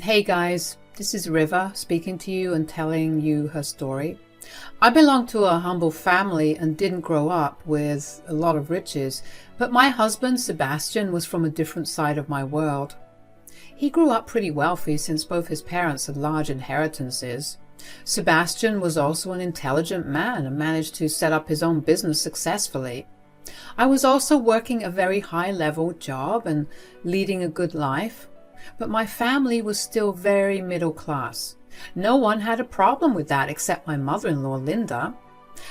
Hey guys, this is River speaking to you and telling you her story. I belong to a humble family and didn't grow up with a lot of riches, but my husband Sebastian was from a different side of my world. He grew up pretty wealthy since both his parents had large inheritances. Sebastian was also an intelligent man and managed to set up his own business successfully. I was also working a very high-level job and leading a good life, but my family was still very middle class. No one had a problem with that except my mother-in-law, Linda.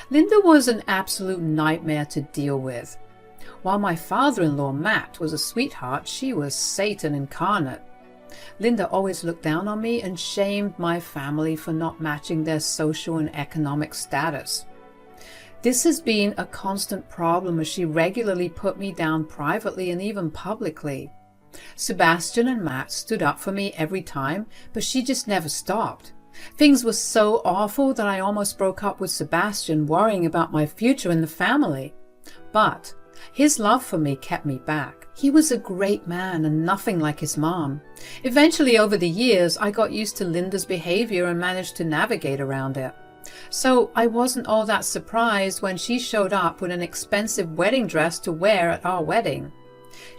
Linda was an absolute nightmare to deal with. While my father-in-law, Matt, was a sweetheart, she was Satan incarnate. Linda always looked down on me and shamed my family for not matching their social and economic status. This has been a constant problem as she regularly put me down privately and even publicly. Sebastian and Matt stood up for me every time, but she just never stopped. Things were so awful that I almost broke up with Sebastian, worrying about my future in the family. But his love for me kept me back. He was a great man and nothing like his mom. Eventually, over the years, I got used to Linda's behavior and managed to navigate around it. So I wasn't all that surprised when she showed up with an expensive wedding dress to wear at our wedding.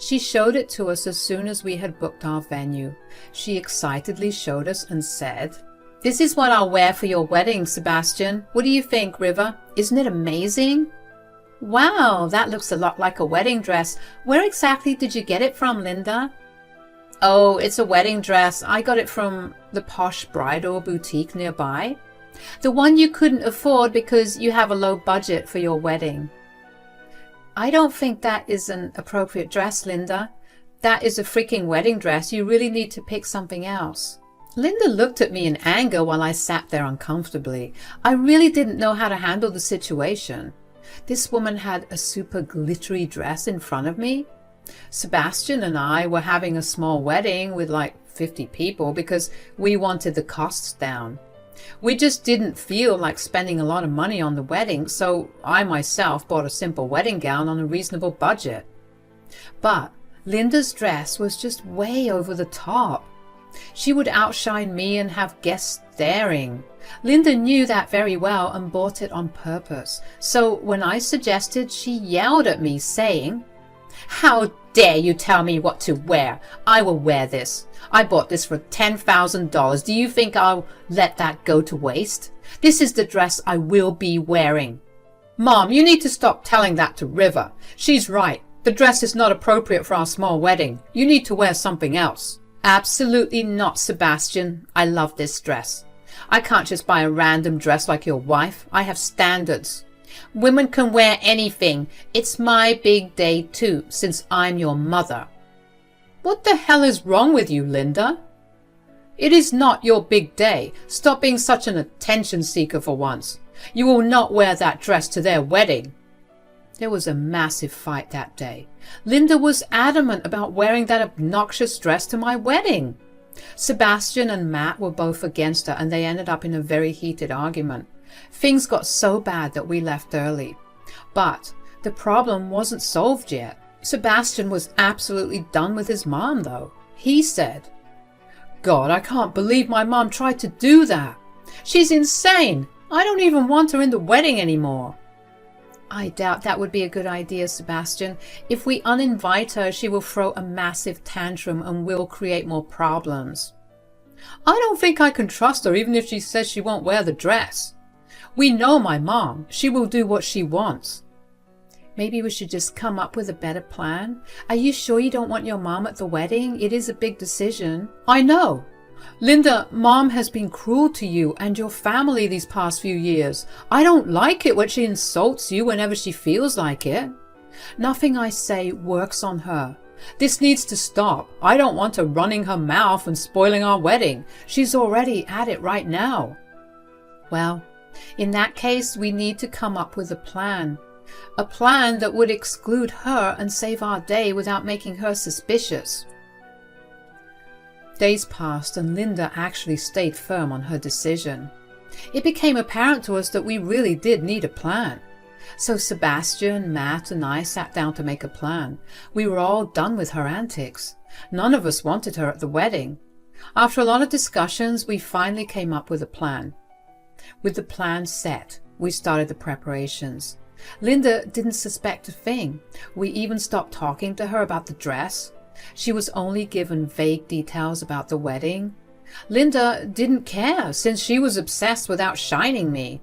She showed it to us as soon as we had booked our venue. She excitedly showed us and said, "This is what I'll wear for your wedding, Sebastian. What do you think, River? Isn't it amazing?" "Wow, that looks a lot like a wedding dress. Where exactly did you get it from, Linda?" "Oh, it's a wedding dress. I got it from the posh bridal boutique nearby. The one you couldn't afford because you have a low budget for your wedding." "I don't think that is an appropriate dress, Linda. That is a freaking wedding dress. You really need to pick something else." Linda looked at me in anger while I sat there uncomfortably. I really didn't know how to handle the situation. This woman had a super glittery dress in front of me. Sebastian and I were having a small wedding with like 50 people because we wanted the costs down. We just didn't feel like spending a lot of money on the wedding, so I myself bought a simple wedding gown on a reasonable budget. But Linda's dress was just way over the top. She would outshine me and have guests staring. Linda knew that very well and bought it on purpose. So when I suggested, she yelled at me saying, "How dare you tell me what to wear? I will wear this. I bought this for $10,000. Do you think I'll let that go to waste? This is the dress I will be wearing." "Mom, you need to stop telling that to River. She's right. The dress is not appropriate for our small wedding. You need to wear something else." "Absolutely not, Sebastian. I love this dress. I can't just buy a random dress like your wife. I have standards. Women can wear anything. It's my big day too, since I'm your mother." "What the hell is wrong with you, Linda? It is not your big day. Stop being such an attention seeker for once. You will not wear that dress to their wedding." There was a massive fight that day. Linda was adamant about wearing that obnoxious dress to my wedding. Sebastian and Matt were both against her, and they ended up in a very heated argument. Things got so bad that we left early. But the problem wasn't solved yet. Sebastian was absolutely done with his mom, though. He said, "God, I can't believe my mom tried to do that. She's insane. I don't even want her in the wedding anymore." "I doubt that would be a good idea, Sebastian. If we uninvite her, she will throw a massive tantrum and will create more problems." "I don't think I can trust her even if she says she won't wear the dress. We know my mom. She will do what she wants." "Maybe we should just come up with a better plan. Are you sure you don't want your mom at the wedding? It is a big decision." "I know. Linda, Mom has been cruel to you and your family these past few years. I don't like it when she insults you whenever she feels like it. Nothing I say works on her. This needs to stop. I don't want her running her mouth and spoiling our wedding. She's already at it right now." "Well, in that case, we need to come up with a plan. A plan that would exclude her and save our day without making her suspicious." Days passed and Linda actually stayed firm on her decision. It became apparent to us that we really did need a plan. So Sebastian, Matt, and I sat down to make a plan. We were all done with her antics. None of us wanted her at the wedding. After a lot of discussions, we finally came up with a plan. With the plan set, we started the preparations. Linda didn't suspect a thing. We even stopped talking to her about the dress. She was only given vague details about the wedding. Linda didn't care, since she was obsessed with outshining me.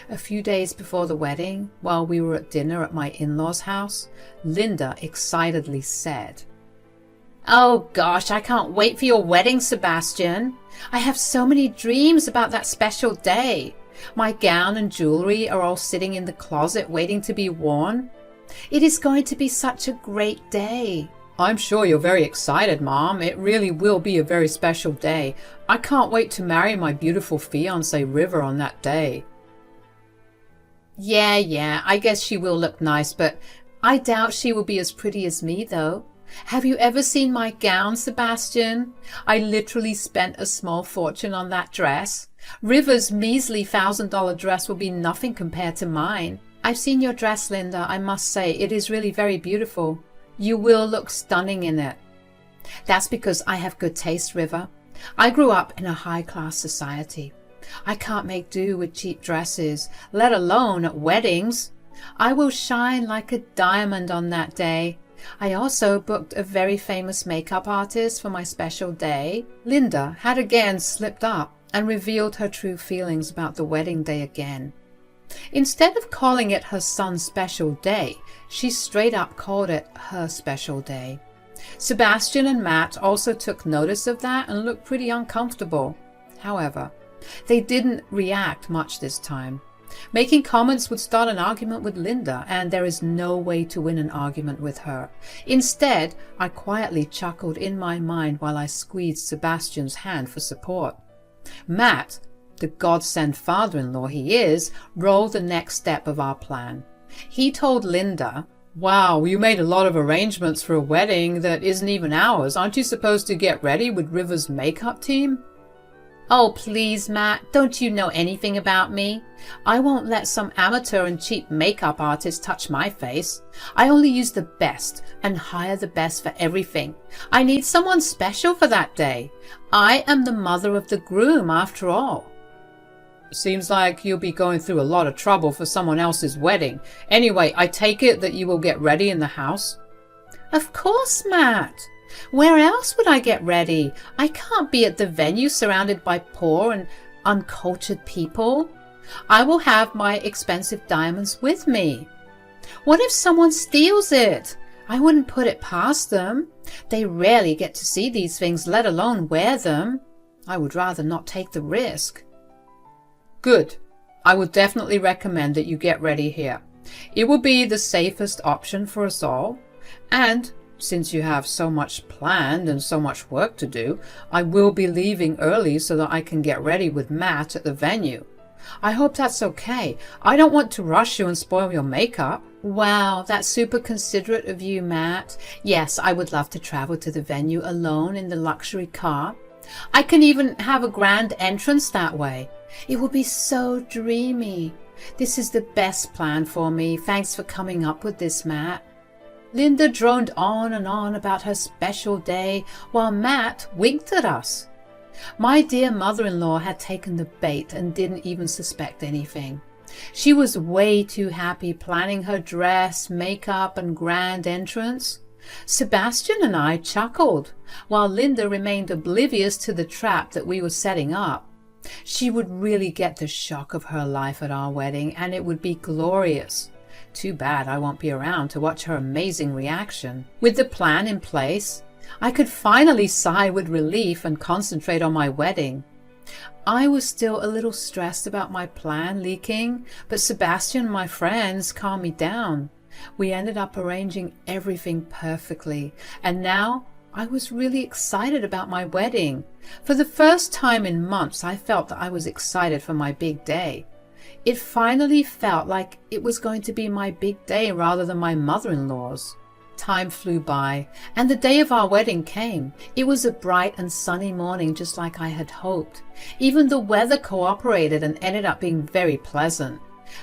A few days before the wedding, while we were at dinner at my in-laws' house, Linda excitedly said, "Oh gosh, I can't wait for your wedding, Sebastian. I have so many dreams about that special day. My gown and jewelry are all sitting in the closet waiting to be worn. It is going to be such a great day." "I'm sure you're very excited, Mom. It really will be a very special day. I can't wait to marry my beautiful fiancée River on that day." Yeah, I guess she will look nice, but I doubt she will be as pretty as me, though. Have you ever seen my gown, Sebastian? I literally spent a small fortune on that dress. River's measly $1,000 dress will be nothing compared to mine. I've seen your dress, Linda. I must say, it is really very beautiful. You will look stunning in it. That's because I have good taste, River. I grew up in a high-class society. I can't make do with cheap dresses, let alone at weddings. I will shine like a diamond on that day. I also booked a very famous makeup artist for my special day. Linda had again slipped up and revealed her true feelings about the wedding day again. Instead of calling it her son's special day, she straight up called it her special day. Sebastian and Matt also took notice of that and looked pretty uncomfortable. However, they didn't react much this time. Making comments would start an argument with Linda, and there is no way to win an argument with her. Instead, I quietly chuckled in my mind while I squeezed Sebastian's hand for support. Matt, the godsend father-in-law he is, rolled the next step of our plan. He told Linda, "Wow, you made a lot of arrangements for a wedding that isn't even ours. Aren't you supposed to get ready with River's makeup team?" "Oh, please, Matt, don't you know anything about me? I won't let some amateur and cheap makeup artist touch my face. I only use the best and hire the best for everything. I need someone special for that day. I am the mother of the groom, after all." "Seems like you'll be going through a lot of trouble for someone else's wedding. Anyway, I take it that you will get ready in the house?" "Of course, Matt. Where else would I get ready? I can't be at the venue surrounded by poor and uncultured people. I will have my expensive diamonds with me. What if someone steals it? I wouldn't put it past them. They rarely get to see these things, let alone wear them. I would rather not take the risk." "Good. I would definitely recommend that you get ready here. It will be the safest option for us all. And since you have so much planned and so much work to do, I will be leaving early so that I can get ready with Matt at the venue. I hope that's okay. I don't want to rush you and spoil your makeup." "Wow, that's super considerate of you, Matt. Yes, I would love to travel to the venue alone in the luxury car. I can even have a grand entrance that way. It will be so dreamy. This is the best plan for me. Thanks for coming up with this, Matt." Linda droned on and on about her special day while Matt winked at us. My dear mother-in-law had taken the bait and didn't even suspect anything. She was way too happy planning her dress, makeup, and grand entrance. Sebastian and I chuckled, while Linda remained oblivious to the trap that we were setting up. She would really get the shock of her life at our wedding, and it would be glorious. Too bad I won't be around to watch her amazing reaction. With the plan in place, I could finally sigh with relief and concentrate on my wedding. I was still a little stressed about my plan leaking, but Sebastian and my friends calmed me down. We ended up arranging everything perfectly, and now I was really excited about my wedding. For the first time in months, I felt that I was excited for my big day. It finally felt like it was going to be my big day rather than my mother-in-law's. Time flew by, and the day of our wedding came. It was a bright and sunny morning, just like I had hoped. Even the weather cooperated and ended up being very pleasant.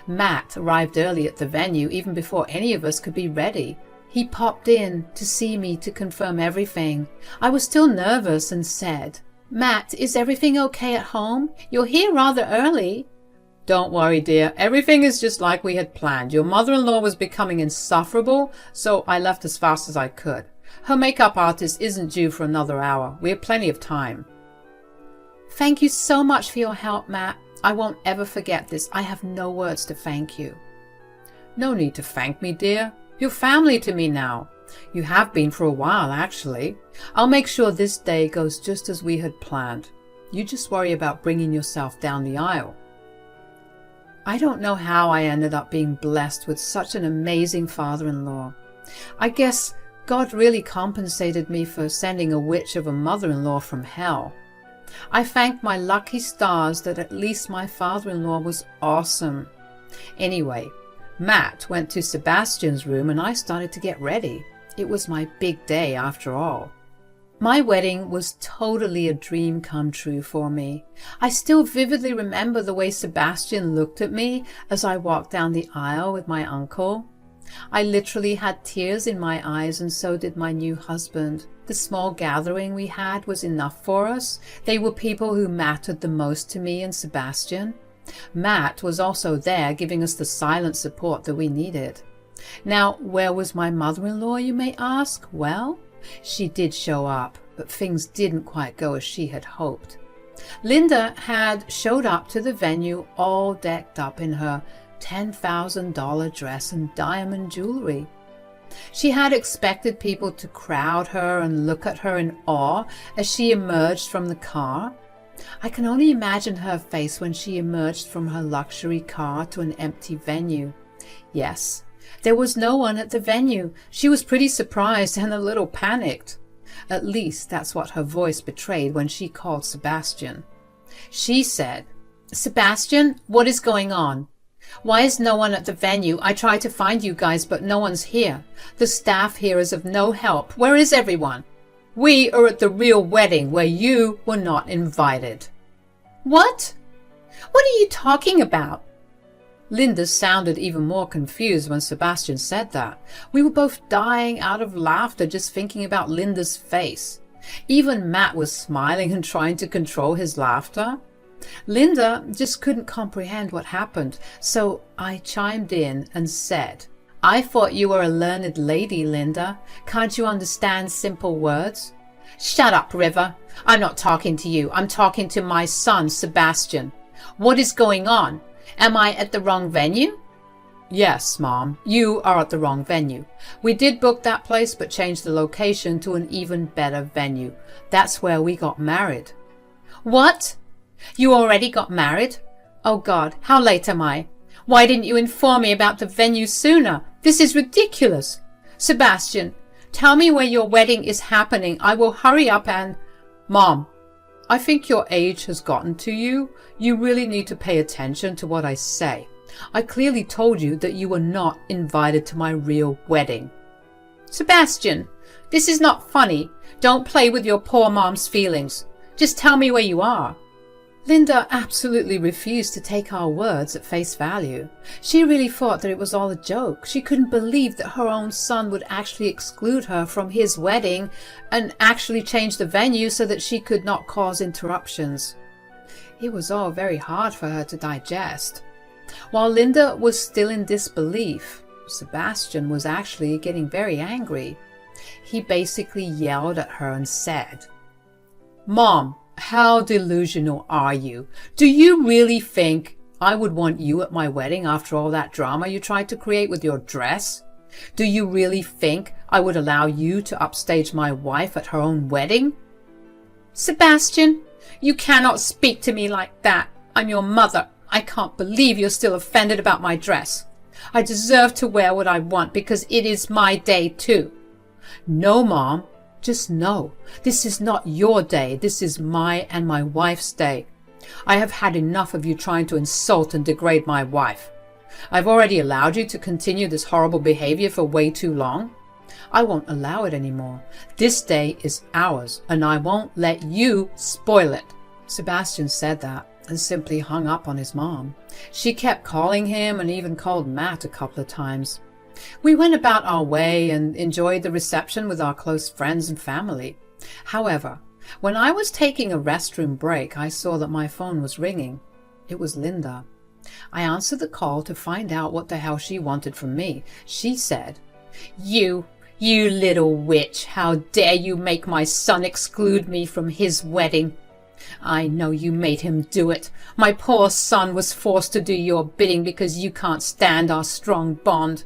Matt arrived early at the venue, even before any of us could be ready. He popped in to see me to confirm everything. I was still nervous and said, Matt, is everything okay at home? You're here rather early. Don't worry, dear. Everything is just like we had planned. Your mother-in-law was becoming insufferable, so I left as fast as I could. Her makeup artist isn't due for another hour. We have plenty of time. Thank you so much for your help, Matt. I won't ever forget this. I have no words to thank you. No need to thank me, dear. You're family to me now. You have been for a while, actually. I'll make sure this day goes just as we had planned. You just worry about bringing yourself down the aisle. I don't know how I ended up being blessed with such an amazing father-in-law. I guess God really compensated me for sending a witch of a mother-in-law from hell. I thanked my lucky stars that at least my father-in-law was awesome. Anyway, Matt went to Sebastian's room and I started to get ready. It was my big day after all. My wedding was totally a dream come true for me. I still vividly remember the way Sebastian looked at me as I walked down the aisle with my uncle. I literally had tears in my eyes, and so did my new husband. The small gathering we had was enough for us. They were people who mattered the most to me and Sebastian. Matt was also there, giving us the silent support that we needed. Now, where was my mother-in-law, you may ask? Well, she did show up, but things didn't quite go as she had hoped. Linda had showed up to the venue all decked up in her $10,000 dress and diamond jewelry. She had expected people to crowd her and look at her in awe as she emerged from the car. I can only imagine her face when she emerged from her luxury car to an empty venue. Yes, there was no one at the venue. She was pretty surprised and a little panicked. At least that's what her voice betrayed when she called Sebastian. She said, "Sebastian, what is going on? Why is no one at the venue? I tried to find you guys, but no one's here. The staff here is of no help. Where is everyone? We are at the real wedding where you were not invited." What? What are you talking about? Linda sounded even more confused when Sebastian said that. We were both dying out of laughter just thinking about Linda's face. Even Matt was smiling and trying to control his laughter. Linda just couldn't comprehend what happened, so I chimed in and said, "I thought you were a learned lady, Linda. Can't you understand simple words?" "Shut up, River. I'm not talking to you. I'm talking to my son, Sebastian. What is going on? Am I at the wrong venue?" "Yes, Mom, you are at the wrong venue. We did book that place but changed the location to an even better venue. That's where we got married." "What? You already got married? Oh God, how late am I? Why didn't you inform me about the venue sooner? This is ridiculous. Sebastian, tell me where your wedding is happening. I will hurry up and—" "Mom, I think your age has gotten to you. You really need to pay attention to what I say. I clearly told you that you were not invited to my real wedding." "Sebastian, this is not funny. Don't play with your poor mom's feelings. Just tell me where you are." Linda absolutely refused to take our words at face value. She really thought that it was all a joke. She couldn't believe that her own son would actually exclude her from his wedding and actually change the venue so that she could not cause interruptions. It was all very hard for her to digest. While Linda was still in disbelief, Sebastian was actually getting very angry. He basically yelled at her and said, "Mom, how delusional are you? Do you really think I would want you at my wedding after all that drama you tried to create with your dress? Do you really think I would allow you to upstage my wife at her own wedding?" "Sebastian, you cannot speak to me like that. I'm your mother. I can't believe you're still offended about my dress. I deserve to wear what I want because it is my day too." "No, Mom. Just know, this is not your day. This is my and my wife's day. I have had enough of you trying to insult and degrade my wife. I've already allowed you to continue this horrible behavior for way too long. I won't allow it anymore. This day is ours, and I won't let you spoil it." Sebastian said that and simply hung up on his mom. She kept calling him and even called Matt a couple of times. We went about our way and enjoyed the reception with our close friends and family. However, When I was taking a restroom break, I saw that my phone was ringing. It was Linda. I answered the call to find out what the hell she wanted from me. She said, You little witch, how dare you make my son exclude me from his wedding? I know you made him do it. My poor son was forced to do your bidding because you can't stand our strong bond.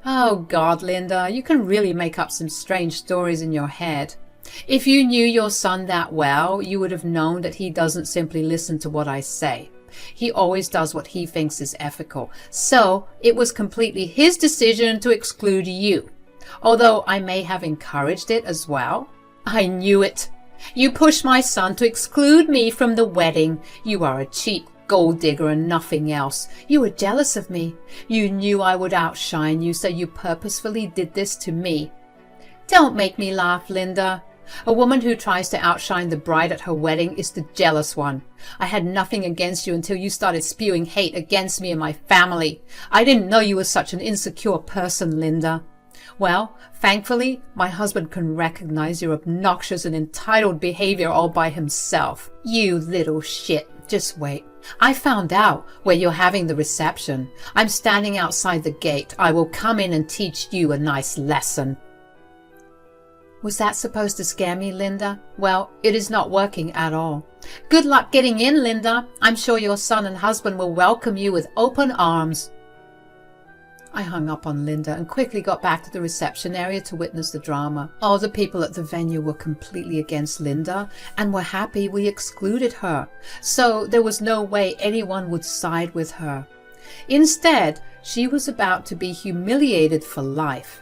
Oh God, Linda, you can really make up some strange stories in your head. If you knew your son that well, you would have known that he doesn't simply listen to what I say. He always does what he thinks is ethical. So it was completely his decision to exclude you. Although I may have encouraged it as well. I knew it. You pushed my son to exclude me from the wedding. You are a cheap gold digger and nothing else. You were jealous of me. You knew I would outshine you, so you purposefully did this to me. Don't make me laugh, Linda. A woman who tries to outshine the bride at her wedding is the jealous one. I had nothing against you until you started spewing hate against me and my family. I didn't know you were such an insecure person, Linda. Well, thankfully, my husband can recognize your obnoxious and entitled behavior all by himself. You little shit. Just wait. I found out where you're having the reception. I'm standing outside the gate. I will come in and teach you a nice lesson. Was that supposed to scare me, Linda? Well, it is not working at all. Good luck getting in, Linda. I'm sure your son and husband will welcome you with open arms. I hung up on Linda and quickly got back to the reception area to witness the drama. All the people at the venue were completely against Linda and were happy we excluded her. So there was no way anyone would side with her. Instead, she was about to be humiliated for life.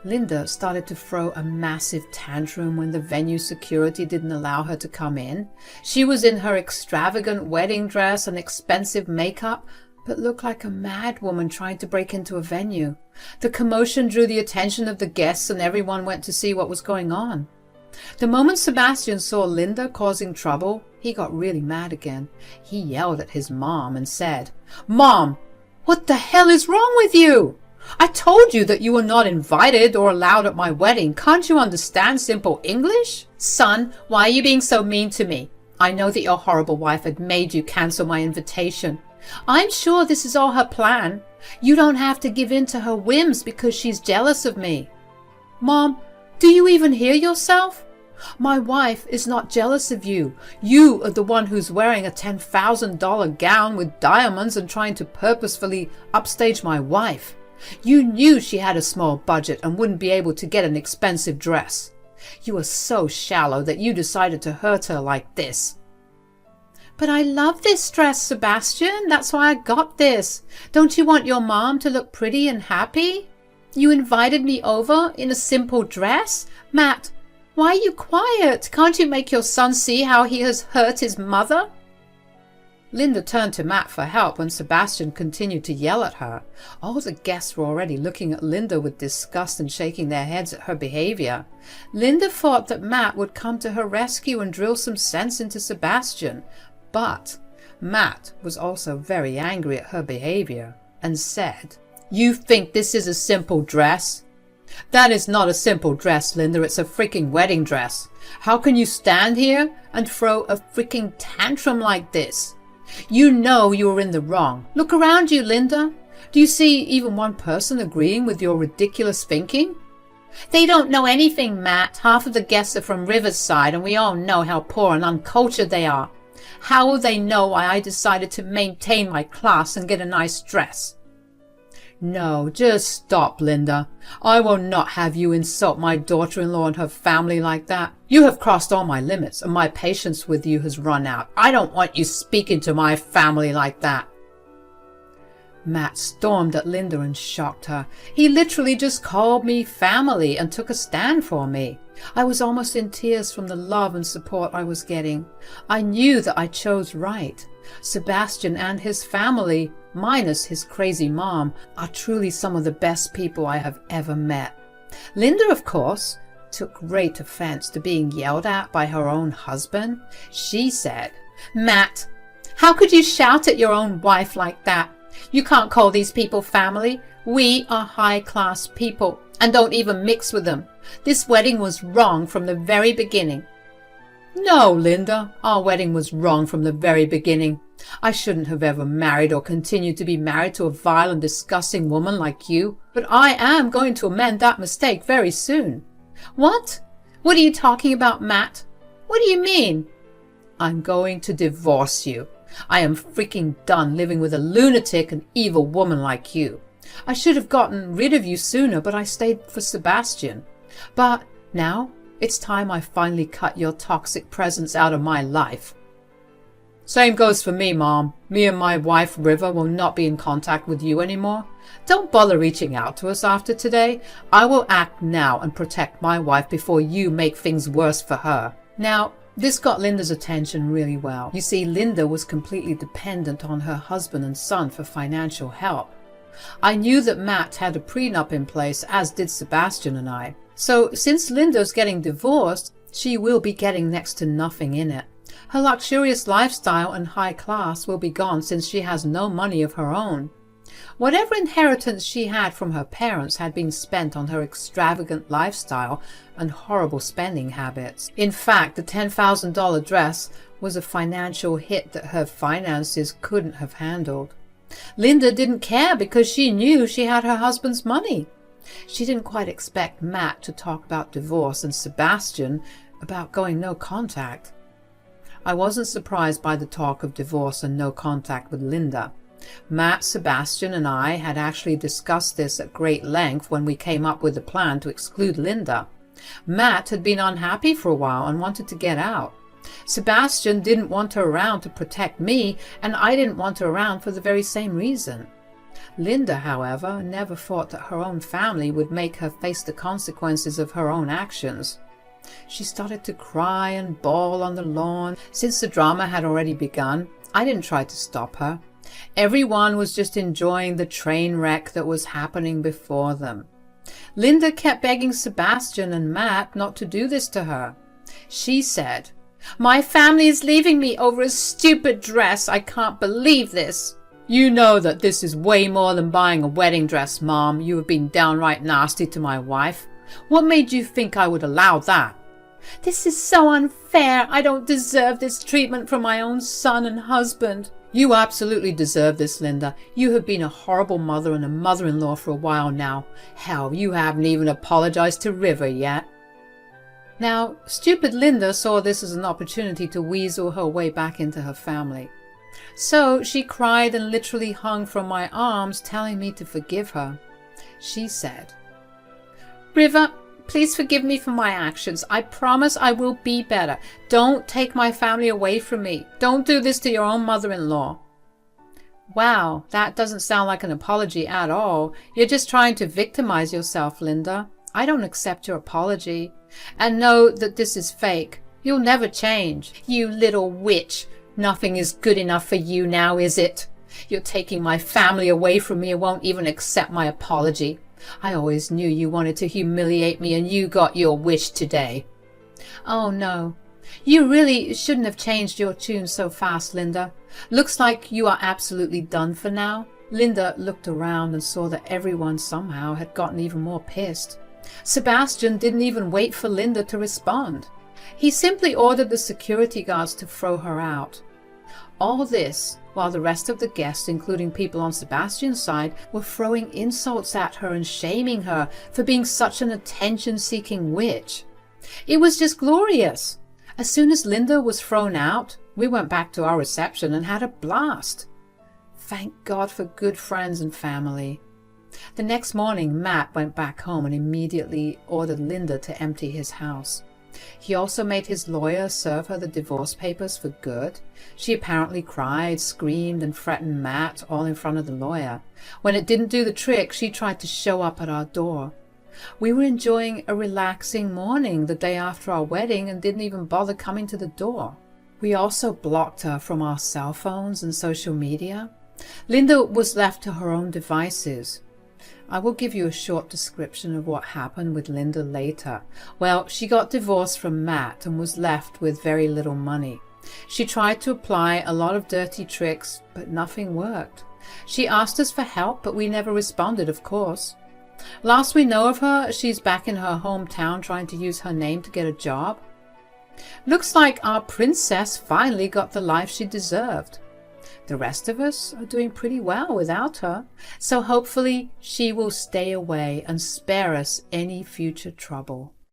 Linda started to throw a massive tantrum when the venue security didn't allow her to come in. She was in her extravagant wedding dress and expensive makeup, but looked like a mad woman trying to break into a venue. The commotion drew the attention of the guests and everyone went to see what was going on. The moment Sebastian saw Linda causing trouble, he got really mad again. He yelled at his mom and said, "Mom, what the hell is wrong with you? I told you that you were not invited or allowed at my wedding. Can't you understand simple English? Son, why are you being so mean to me? I know that your horrible wife had made you cancel my invitation. I'm sure this is all her plan. You don't have to give in to her whims because she's jealous of me." Mom, do you even hear yourself? My wife is not jealous of you. You are the one who's wearing a $10,000 gown with diamonds and trying to purposefully upstage my wife. You knew she had a small budget and wouldn't be able to get an expensive dress. You are so shallow that you decided to hurt her like this. But I love this dress, Sebastian. That's why I got this. Don't you want your mom to look pretty and happy? You invited me over in a simple dress? Matt, why are you quiet? Can't you make your son see how he has hurt his mother? Linda turned to Matt for help when Sebastian continued to yell at her. All the guests were already looking at Linda with disgust and shaking their heads at her behavior. Linda thought that Matt would come to her rescue and drill some sense into Sebastian. But Matt was also very angry at her behavior and said, "You think this is a simple dress? That is not a simple dress, Linda. It's a freaking wedding dress. How can you stand here and throw a freaking tantrum like this? You know you are in the wrong. Look around you, Linda. Do you see even one person agreeing with your ridiculous thinking?" "They don't know anything, Matt. Half of the guests are from Riverside and we all know how poor and uncultured they are. How will they know why I decided to maintain my class and get a nice dress?" "No, just stop, Linda. I will not have you insult my daughter-in-law and her family like that. You have crossed all my limits and my patience with you has run out. I don't want you speaking to my family like that." Matt stormed at Linda and shocked her. He literally just called me family and took a stand for me. I was almost in tears from the love and support I was getting. I knew that I chose right. Sebastian and his family, minus his crazy mom, are truly some of the best people I have ever met. Linda, of course, took great offense to being yelled at by her own husband. She said, "Matt, how could you shout at your own wife like that? You can't call these people family. We are high-class people and don't even mix with them. This wedding was wrong from the very beginning. No, Linda, our wedding was wrong from the very beginning. I shouldn't have ever married or continued to be married to a vile and disgusting woman like you, but I am going to amend that mistake very soon. What? What are you talking about, Matt? What do you mean? I'm going to divorce you. I am freaking done living with a lunatic and evil woman like you. I should have gotten rid of you sooner, but I stayed for Sebastian. But now it's time I finally cut your toxic presence out of my life. Same goes for me, Mom. Me and my wife, River, will not be in contact with you anymore. Don't bother reaching out to us after today. I will act now and protect my wife before you make things worse for her. Now, this got Linda's attention really well. You see, Linda was completely dependent on her husband and son for financial help. I knew that Matt had a prenup in place, as did Sebastian and I. So, since Linda's getting divorced, she will be getting next to nothing in it. Her luxurious lifestyle and high class will be gone since she has no money of her own. Whatever inheritance she had from her parents had been spent on her extravagant lifestyle and horrible spending habits. In fact, the $10,000 dress was a financial hit that her finances couldn't have handled. Linda didn't care because she knew she had her husband's money. She didn't quite expect Matt to talk about divorce and Sebastian about going no contact. I wasn't surprised by the talk of divorce and no contact with Linda. Matt, Sebastian, and I had actually discussed this at great length when we came up with the plan to exclude Linda. Matt had been unhappy for a while and wanted to get out. Sebastian didn't want her around to protect me, and I didn't want her around for the very same reason. Linda, however, never thought that her own family would make her face the consequences of her own actions. She started to cry and bawl on the lawn. Since the drama had already begun, I didn't try to stop her. Everyone was just enjoying the train wreck that was happening before them. Linda kept begging Sebastian and Matt not to do this to her. She said, "My family is leaving me over a stupid dress. I can't believe this." "You know that this is way more than buying a wedding dress, Mom. You have been downright nasty to my wife. What made you think I would allow that?" "This is so unfair. I don't deserve this treatment from my own son and husband." "You absolutely deserve this, Linda. You have been a horrible mother and a mother-in-law for a while now. Hell, you haven't even apologized to River yet." Now, stupid Linda saw this as an opportunity to weasel her way back into her family. So she cried and literally hung from my arms, telling me to forgive her. She said, "River, please forgive me for my actions. I promise I will be better. Don't take my family away from me. Don't do this to your own mother-in-law." Wow, that doesn't sound like an apology at all. You're just trying to victimize yourself, Linda. I don't accept your apology. And know that this is fake. You'll never change. You little witch. Nothing is good enough for you now, is it? You're taking my family away from me and won't even accept my apology. I always knew you wanted to humiliate me, and you got your wish today. Oh no, you really shouldn't have changed your tune so fast, Linda. Looks like you are absolutely done for now. Linda looked around and saw that everyone somehow had gotten even more pissed. Sebastian didn't even wait for Linda to respond. He simply ordered the security guards to throw her out. All this while the rest of the guests, including people on Sebastian's side, were throwing insults at her and shaming her for being such an attention-seeking witch. It was just glorious. As soon as Linda was thrown out, we went back to our reception and had a blast. Thank God for good friends and family. The next morning, Matt went back home and immediately ordered Linda to empty his house. He also made his lawyer serve her the divorce papers for good. She apparently cried, screamed, and threatened Matt, all in front of the lawyer. When it didn't do the trick, she tried to show up at our door. We were enjoying a relaxing morning the day after our wedding and didn't even bother coming to the door. We also blocked her from our cell phones and social media. Linda was left to her own devices. I will give you a short description of what happened with Linda later. Well, she got divorced from Matt and was left with very little money. She tried to apply a lot of dirty tricks, but nothing worked. She asked us for help, but we never responded, of course. Last we know of her, she's back in her hometown trying to use her name to get a job. Looks like our princess finally got the life she deserved. The rest of us are doing pretty well without her, so hopefully she will stay away and spare us any future trouble.